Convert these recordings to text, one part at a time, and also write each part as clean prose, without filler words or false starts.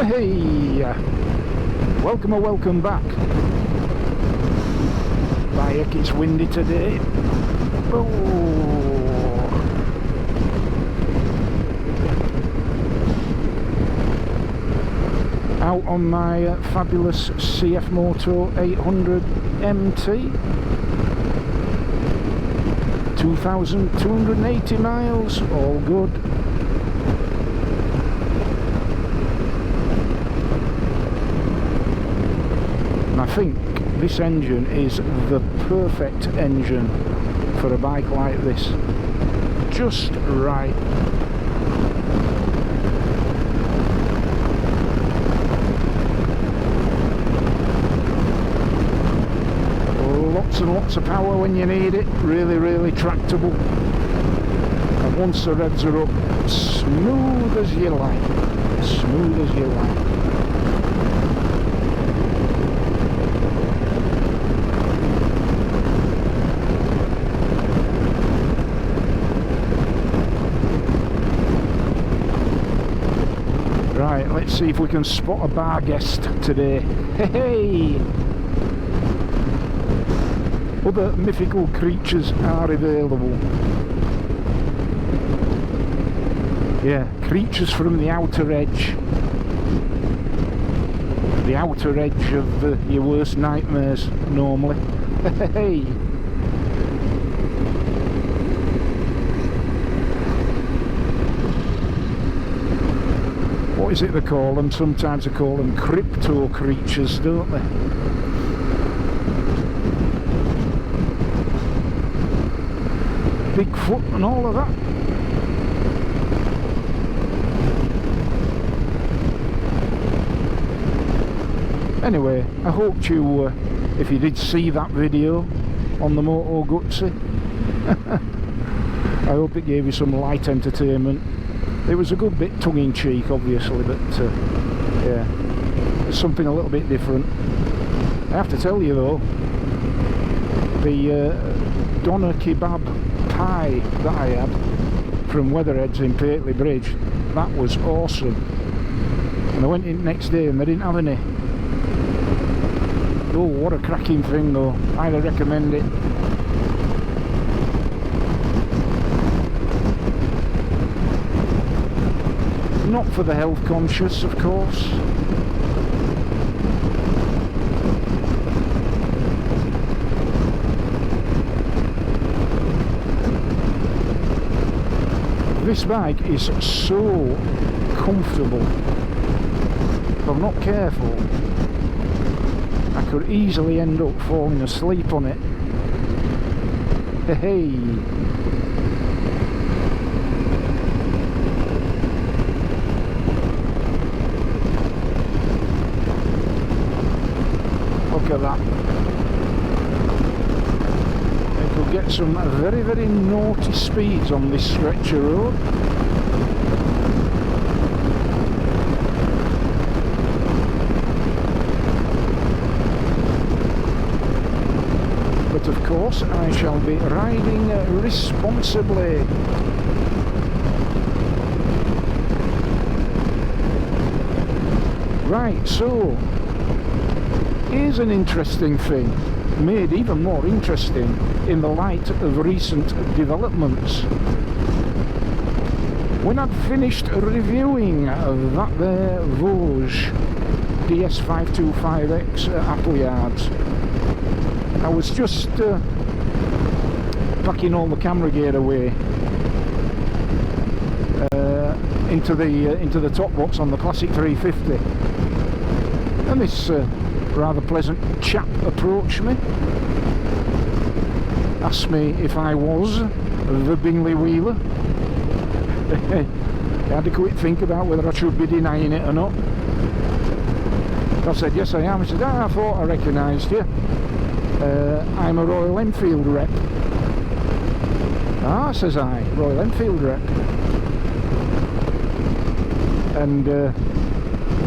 Hey, welcome back. By heck, it's windy today. Oh. Out on my fabulous CFMoto 800 MT. 2,280 miles, all good. And I think this engine is the perfect engine for a bike like this. Just right. Lots and lots of power when you need it. Really tractable. And once the revs are up, smooth as you like. Smooth as you like. Right, let's see if we can spot a bar guest today. Hey! Other mythical creatures are available. Yeah, creatures from the outer edge. The outer edge of your worst nightmares, normally. Hey! What is it they call them? Sometimes they call them crypto creatures, don't they? Bigfoot and all of that. Anyway, I hoped you, if you did see that video on the Moto Gutsy, I hope it gave you some light entertainment. It was a good bit tongue-in-cheek, obviously, but yeah, it's something a little bit different. I have to tell you though, the doner kebab pie that I had from Weatherheads in Pateley Bridge, that was awesome. And I went in next day and they didn't have any. Oh, what a cracking thing though. Highly recommend it. Not for the health conscious, of course. This bike is so comfortable. If I'm not careful, I could easily end up falling asleep on it. Hey! Look at that. Get some very naughty speeds on this stretch of road. But of course I shall be riding responsibly. Right, so here's an interesting thing, made even more interesting in the light of recent developments. When I'd finished reviewing that there Vosges DS525X at Appleyards, I was just packing all the camera gear away into the top box on the Classic 350, and this rather pleasant chap approached me, asked me if I was the Bingley Wheeler. I had a quick think about whether I should be denying it or not. I said, yes I am. He said, I thought I recognised you. I'm a Royal Enfield rep. Ah, says I, Royal Enfield rep. And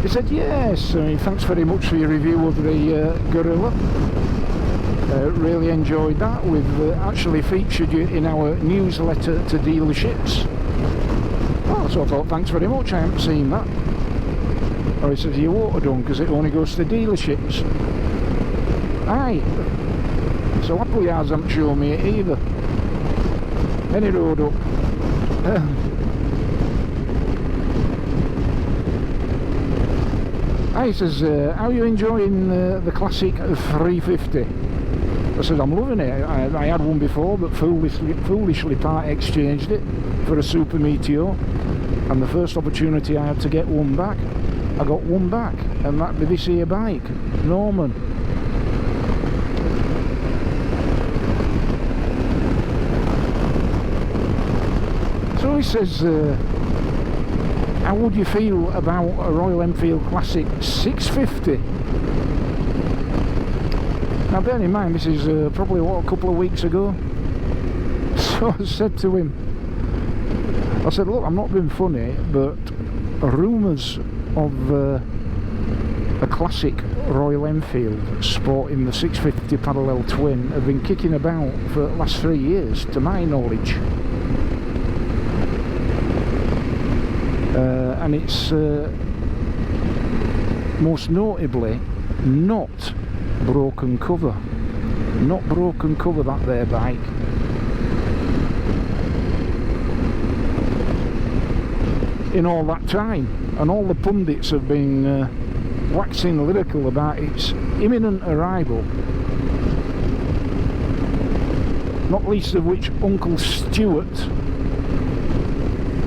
he said, yes, thanks very much for your review of the Gorilla. Really enjoyed that. We've actually featured you in our newsletter to dealerships. Oh, so I thought, thanks very much, I haven't seen that. Or he says, you ought to done, because it only goes to dealerships. Aye. So Apple Yards haven't shown me it either. Any road up. He says, how are you enjoying the Classic 350? I said, I'm loving it. I had one before, but foolishly part exchanged it for a Super Meteor. And the first opportunity I had to get one back, I got one back. And that'd be this here bike, Norman. So he says, how would you feel about a Royal Enfield Classic 650? Now bear in mind, this is probably, what, a couple of weeks ago. So I said to him, I said, look, I'm not being funny, but rumours of a classic Royal Enfield sporting the 650 parallel twin have been kicking about for the last 3 years, to my knowledge. And it's most notably not broken cover. Not broken cover, that there bike. In all that time, and all the pundits have been waxing lyrical about its imminent arrival, not least of which Uncle Stuart,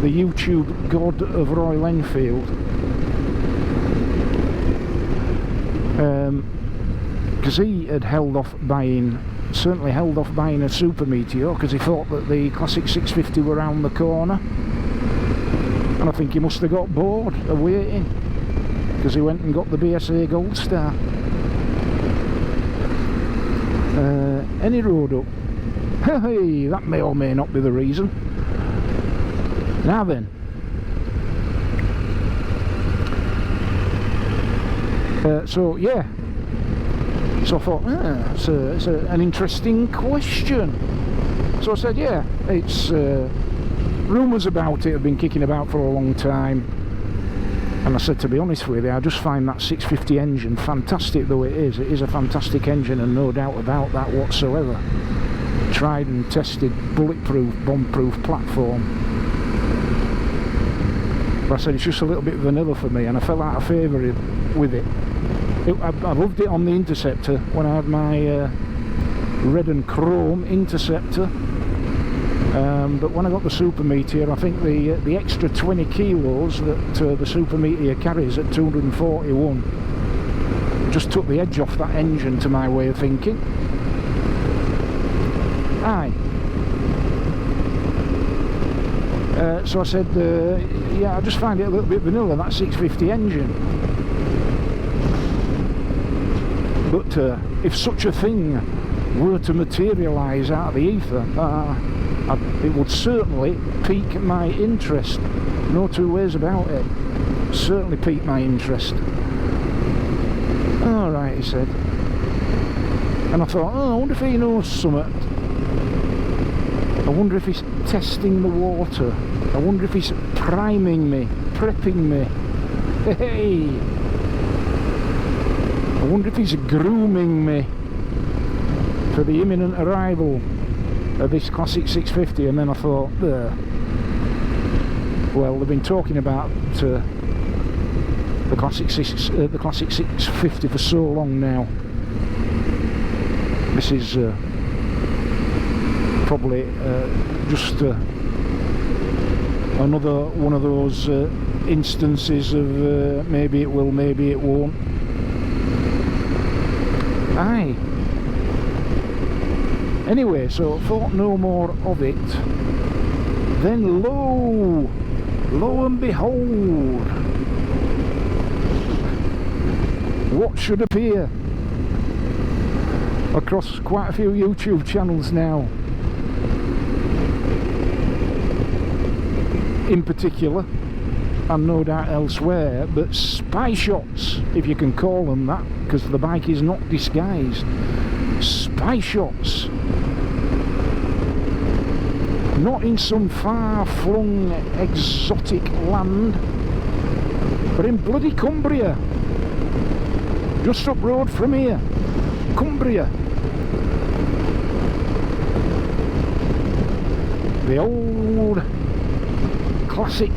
the YouTube god of Royal Enfield, because he had certainly held off buying a Super Meteor because he thought that the Classic 650 were around the corner. And I think he must have got bored of waiting, because he went and got the BSA Gold Star. Any road up. Hey, that may or may not be the reason. Now then, so yeah, so I thought, it's an interesting question. So I said, yeah, it's rumours about it have been kicking about for a long time, and I said, to be honest with you, I just find that 650 engine, fantastic though it is a fantastic engine, and no doubt about that whatsoever. Tried and tested, bulletproof, bomb-proof platform. But I said, it's just a little bit vanilla for me, and I fell out of favour with it. I loved it on the Interceptor when I had my red and chrome Interceptor. But when I got the Super Meteor, I think the extra 20 kilos that the Super Meteor carries at 241 just took the edge off that engine, to my way of thinking. Aye. So I said, yeah, I just find it a little bit vanilla, that 650 engine. But if such a thing were to materialise out of the ether, it would certainly pique my interest. No two ways about it. Certainly pique my interest. Alright, he said. And I thought, I wonder if he knows something. I wonder if he's testing the water. I wonder if he's priming me, prepping me. Hey! I wonder if he's grooming me for the imminent arrival of this Classic 650. And then I thought, well, they've been talking about the Classic 650 for so long now. This is probably just another one of those instances of maybe it will, maybe it won't. Aye. Anyway, so thought no more of it. Then lo and behold, what should appear across quite a few YouTube channels now, in particular, and no doubt elsewhere, but spy shots, if you can call them that, because the bike is not disguised. Spy shots, not in some far-flung exotic land We're in bloody Cumbria, just up road from here. Cumbria. The old classic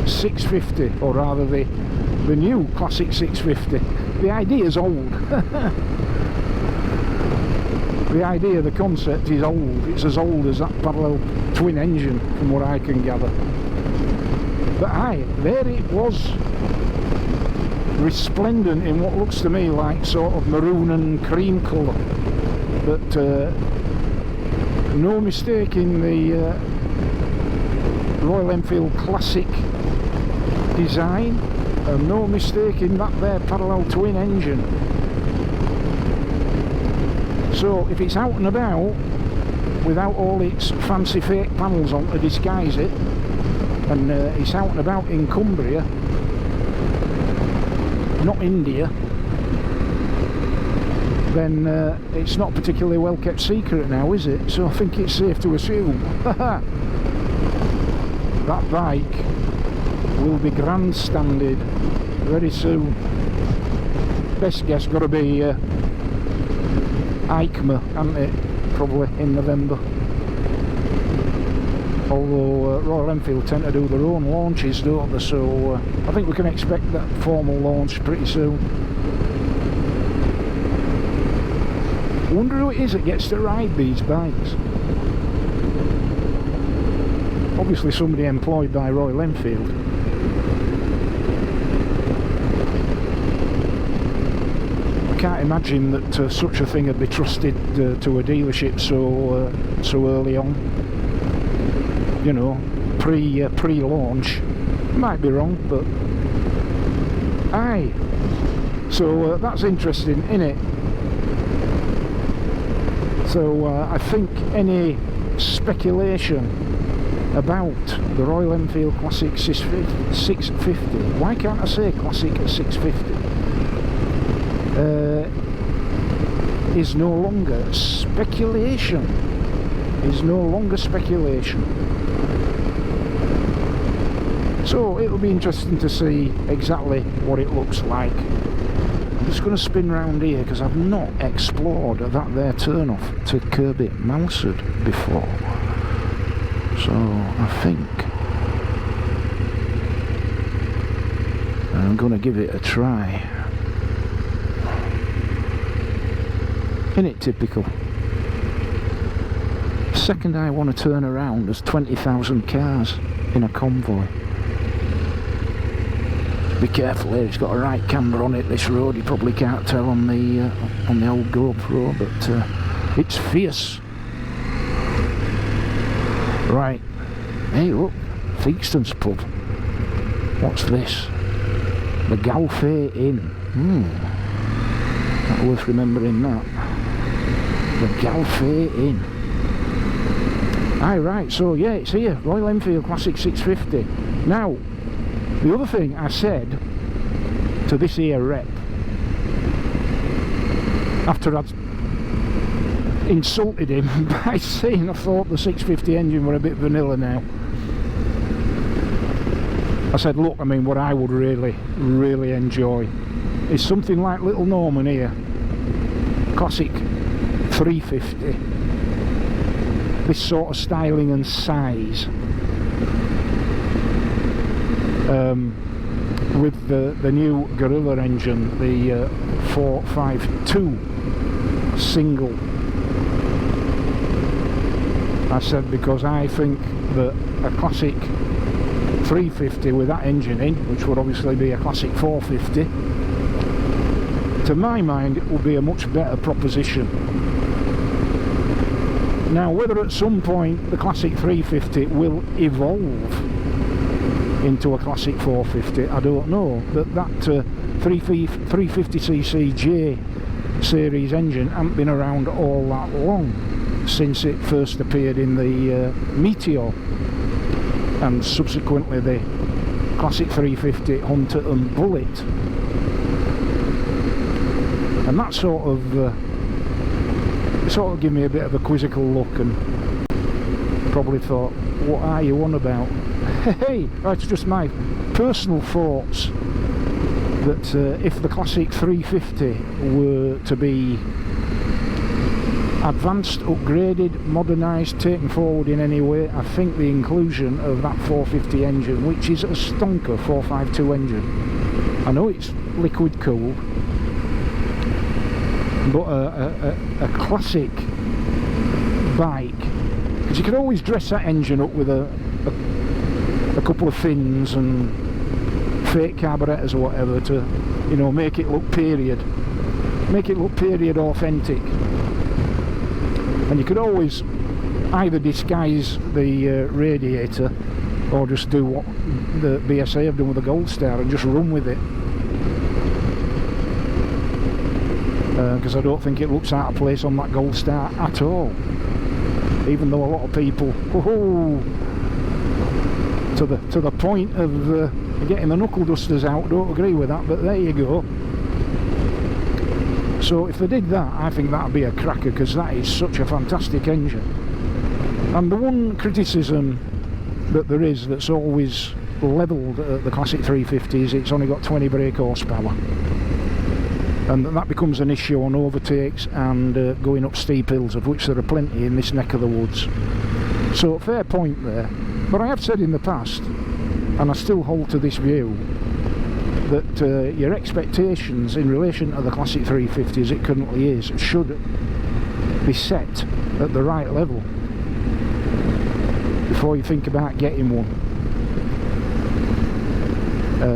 650, or rather the new classic 650. The idea's old. The idea, the concept is old. It's as old as that parallel twin engine, from what I can gather. But aye, there it was, resplendent in what looks to me like sort of maroon and cream colour. But no mistake in the Royal Enfield Classic design, and no mistake in that there parallel twin engine. So if it's out and about without all its fancy fake panels on to disguise it, and it's out and about in Cumbria, not India, then it's not particularly well kept secret now, is it? So I think it's safe to assume that bike will be grandstanded very soon. Best guess got to be EICMA, hasn't it? Probably in November. Although Royal Enfield tend to do their own launches, don't they? So I think we can expect that formal launch pretty soon. I wonder who it is that gets to ride these bikes. Obviously somebody employed by Royal Enfield. I can't imagine that such a thing would be trusted to a dealership so early on. You know, pre-launch. Might be wrong, but aye. So that's interesting, innit? So I think any speculation about the Royal Enfield Classic 650, why can't I say Classic 650, is no longer speculation. Is no longer speculation. So it'll be interesting to see exactly what it looks like. I'm just going to spin round here because I've not explored that there turn off to Kirby Mounsard before. So I think I'm going to give it a try. Isn't it typical? Second I want to turn around, there's 20,000 cars in a convoy. Be careful here, it's got a right camber on it, this road. You probably can't tell on the old GoPro, but it's fierce. Right, hey look, Theakston's pub. What's this? The Galfay Inn. Not worth remembering that. The Galfay Inn. Aye, right, so yeah, it's here, Royal Enfield Classic 650. Now, the other thing I said to this here rep, after I'd insulted him by saying I thought the 650 engine were a bit vanilla now, I said, look, I mean, what I would really enjoy is something like Little Norman here, Classic 350. This sort of styling and size, with the new Gorilla engine, the 452 single. I said because I think that a Classic 350 with that engine in, which would obviously be a Classic 450, to my mind it would be a much better proposition. Now, whether at some point the Classic 350 will evolve into a Classic 450, I don't know. But that 350cc J series engine hasn't been around all that long, since it first appeared in the Meteor, and subsequently the Classic 350 Hunter and Bullet. And that sort of gave me a bit of a quizzical look, and probably thought, what are you on about? Hey, that's just my personal thoughts that if the Classic 350 were to be advanced, upgraded, modernised, taken forward in any way, I think the inclusion of that 450 engine, which is a stonker 452 engine, I know it's liquid cooled, but a classic bike, because you can always dress that engine up with a couple of fins and fake carburetors or whatever to, you know, make it look period authentic. And you could always either disguise the radiator or just do what the BSA have done with the Gold Star and just run with it. Because I don't think it looks out of place on that Gold Star at all. Even though a lot of people, to the point of getting the knuckle dusters out, don't agree with that, but there you go. So if they did that, I think that would be a cracker, because that is such a fantastic engine. And the one criticism that there is that's always levelled at the Classic 350 is it's only got 20 brake horsepower. And that becomes an issue on overtakes and going up steep hills, of which there are plenty in this neck of the woods. So fair point there. But I have said in the past, and I still hold to this view, that your expectations in relation to the Classic 350 as it currently is should be set at the right level before you think about getting one,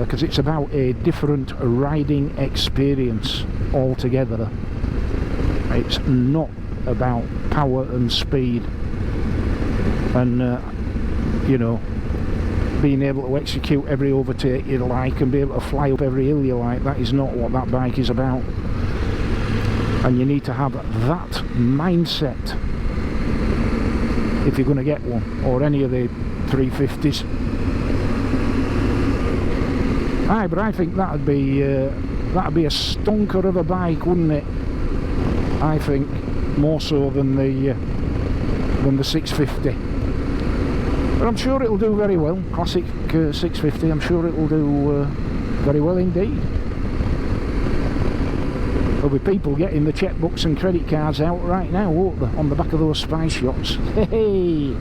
because it's about a different riding experience altogether. It's not about power and speed and you know, being able to execute every overtake you like and be able to fly up every hill you like. That is not what that bike is about. And you need to have that mindset if you're going to get one, or any of the 350s. Aye, but I think that'd be a stonker of a bike, wouldn't it? I think more so than the 650. But I'm sure it'll do very well. Classic 650, I'm sure it'll do very well indeed. There'll be people getting the checkbooks and credit cards out right now, won't there, on the back of those spice yachts. Hey!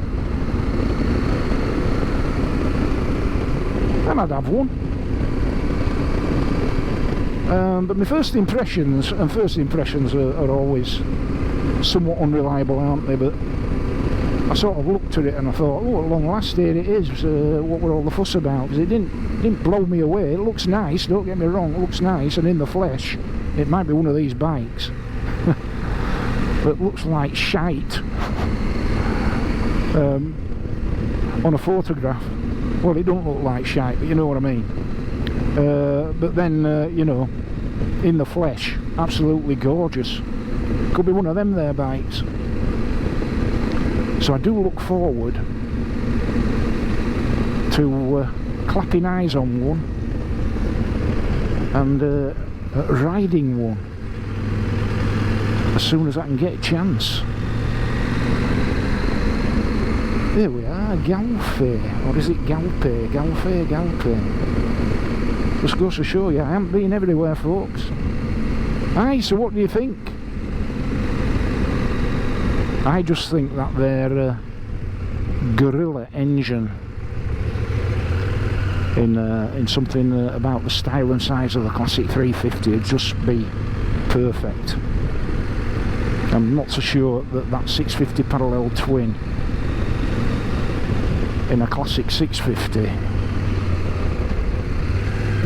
And I'd have one. But my first impressions are always somewhat unreliable, aren't they? But I sort of looked at it and I thought, oh, at long last here it is, what were all the fuss about? Because it didn't blow me away. It looks nice, don't get me wrong, it looks nice, and in the flesh it might be one of these bikes that looks like shite on a photograph. Well, it don't look like shite, but you know what I mean. But then, you know, in the flesh, absolutely gorgeous. Could be one of them there bikes. So I do look forward to clapping eyes on one and riding one as soon as I can get a chance. There we are, Galfe, or is it Galpe? Galpe. Just goes to show you, I haven't been everywhere, folks. Aye, so what do you think? I just think that their Gorilla engine in something about the style and size of the Classic 350 would just be perfect. I'm not so sure that 650 parallel twin in a Classic 650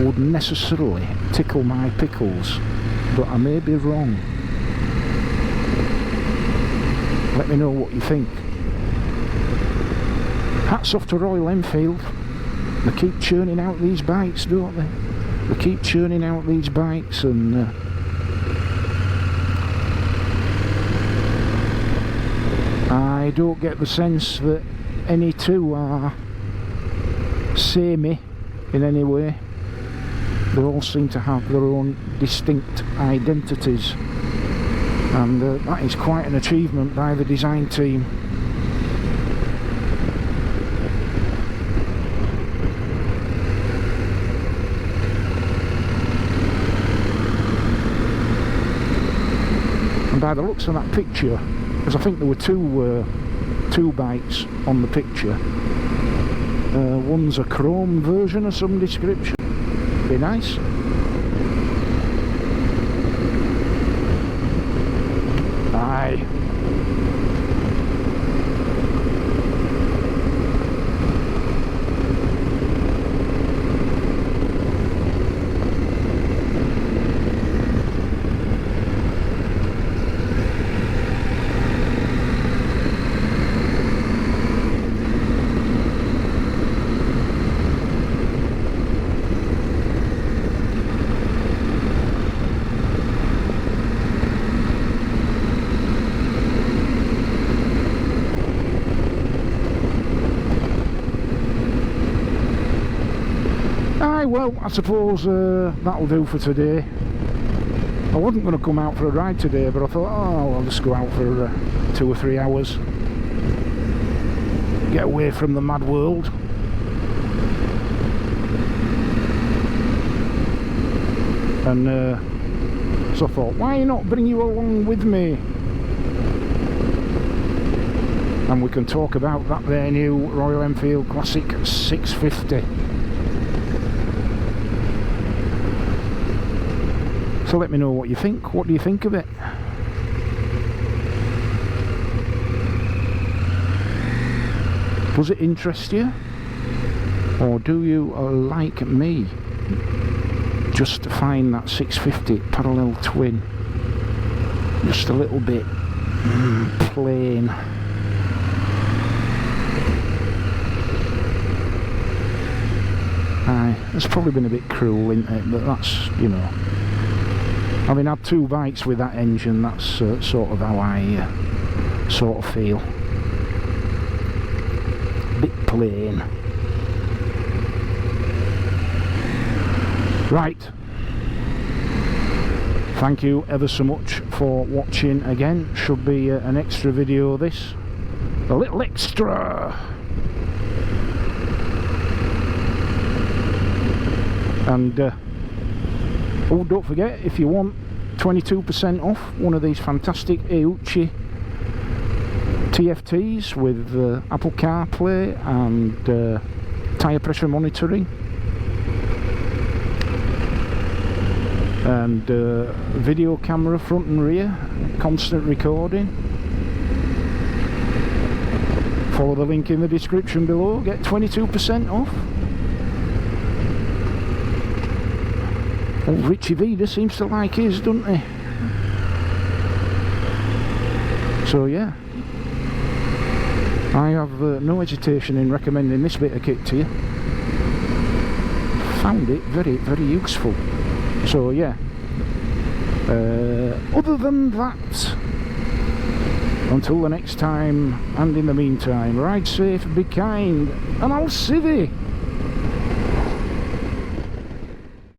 would necessarily tickle my pickles, but I may be wrong. Let me know what you think. Hats off to Royal Enfield. They keep churning out these bikes, don't they? They keep churning out these bikes, and I don't get the sense that any two are samey in any way. They all seem to have their own distinct identities, and that is quite an achievement by the design team. by the looks of that picture, because I think there were two bikes on the picture. One's a chrome version of some description. Be nice. Aye. Well, I suppose that'll do for today. I wasn't going to come out for a ride today, but I thought, oh, I'll just go out for 2 or 3 hours, get away from the mad world. And so I thought, why not bring you along with me, and we can talk about that there new Royal Enfield Classic 650. So let me know what you think. What do you think of it? Does it interest you? Or do you, like me, just find that 650 parallel twin just a little bit plain? Aye, it's probably been a bit cruel, isn't it? But that's, you know, having had 2 bikes with that engine, that's sort of how I sort of feel. Bit plain. Right. Thank you ever so much for watching again. Should be an extra video this. A little extra. And oh, don't forget, if you want 22% off one of these fantastic Euchi TFTs with Apple CarPlay and tyre pressure monitoring and video camera front and rear, constant recording, follow the link in the description below, get 22% off. Old Richie Vida seems to like his, doesn't he? So yeah, I have no hesitation in recommending this bit of kit to you. Found it very, very useful. So yeah, other than that, until the next time, and in the meantime, ride safe, be kind, and I'll see thee.